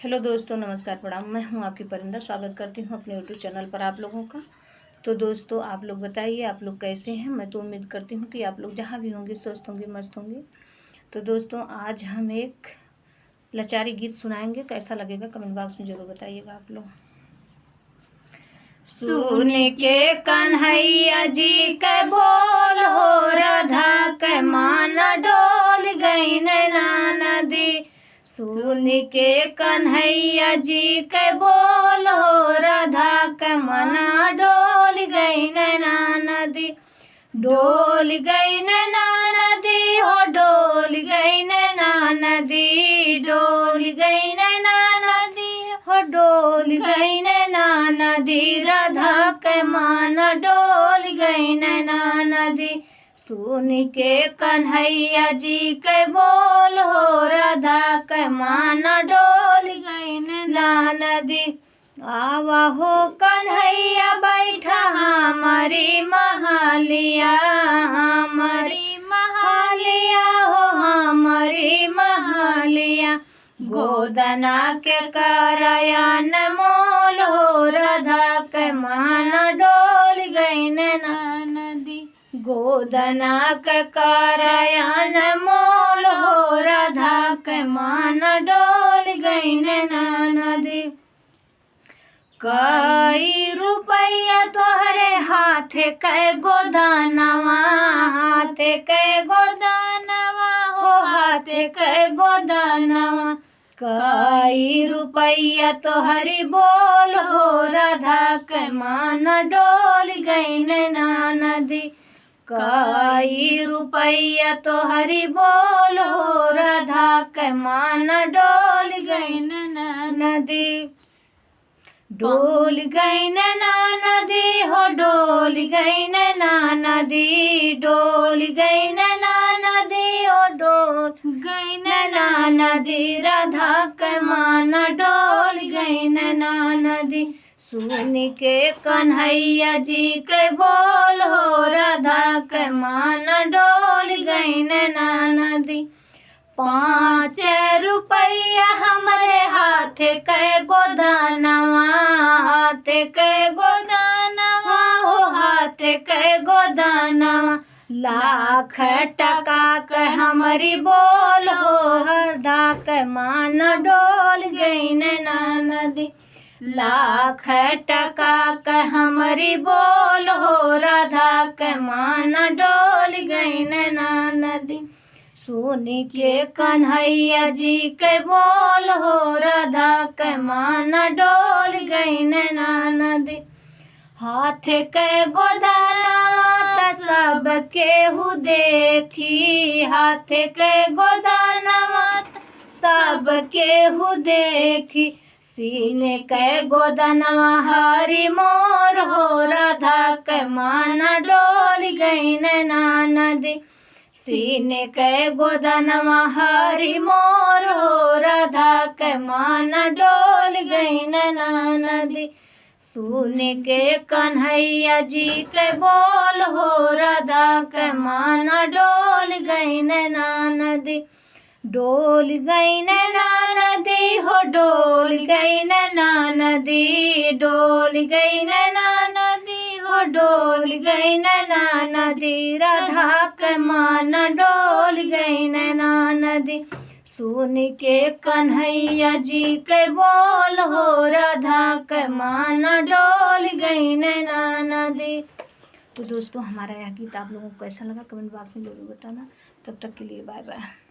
Hello दोस्तों, नमस्कार, प्रणाम। मैं हूं आपकी परिंदा। स्वागत करती हूं अपने यूट्यूब चैनल पर आप लोगों का। तो दोस्तों, आप लोग बताइए, आप लोग कैसे हैं। मैं तो उम्मीद करती हूं कि आप लोग जहां भी होंगे स्वस्थ होंगे, मस्त होंगे। तो दोस्तों, आज हम एक लाचारी गीत सुनाएंगे। कैसा लगेगा कमेंट बॉक्स में जरूर बताइएगा आप लोग। सुन के कन्हैया जी के बोल हो, राधा के मान डोल गई नदी। सुन के कन्हैया जी के बोल हो, राधा के मना डोल गई नदी। डोल गई नदी हो, डोल गई नदी। डोल गई नदी हो, डोल गई नदी। राधा के मान डोल गई नदी। सुन के कन्हैया जी के बोल हो, राधा के मान डोल गई नदी। आवा हो कन्हैया बैठा हमारी महलिया, हमारी महलिया हो, हमारी महलिया। गोदना के करायन मोल हो, राधा के मान डोल गई नदी। गोदना के करायन मोल हो, राधा के मान डोल गई नदी। कई रुपया तोहरे हाथ के गोदानवा, हाथ के गोदानवा हो, हाथ के गोदानवा। कई रुपया तोहरी बोल हो, राधा के मान डोल गई नदी। कई रुपया तोहरी बोल हो, राधा के मान डोल गई नदी। डोल गई नदी हो, डोल गई नदी। डोल गई नदी हो, डोल गई नदी। राधा के मान डोल गई नदी। सुन के कन्हैया जी के बोल हो, राधा के मान डोल गई नदी। 5 रुपया हमारे हाथ के गोदानवा, हाथ के गोदानवा हो, हाथ के गोदानवा। लाख टका के हमारी बोल हो, राधा के मान डोल गई नदी। लाख टका के हमारी बोल हो, राधा के मान डोल गई नदी। सुन के कन्हैया जी के बोल हो, राधा के मान डोल गई नदी। हाथ के गोदानवा सब केहू देखी, हाथ के गोदानवा सब केहू देखी। सीने के गोदानवा हरी मोर हो, राधा के मान डोल गई नदी। सीने के गोदानवा हरी मोर हो, राधा के मान डोल गई नदी। सुन के कन्हैया जी के बोल हो, राधा के मान डोल गई नदी। डोल गई नदी हो, डोल गई नदी। डोल गई नदी हो, डोल गई नदी। राधा के मान डोल गई नदी। सुन के कन्हैया जी के बोल हो, राधा के मान डोल गई नदी। तो दोस्तों, हमारा यह गीत आप लोगों को कैसा लगा कमेंट बॉक्स में जरूर बताना। तब तक के लिए बाय बाय।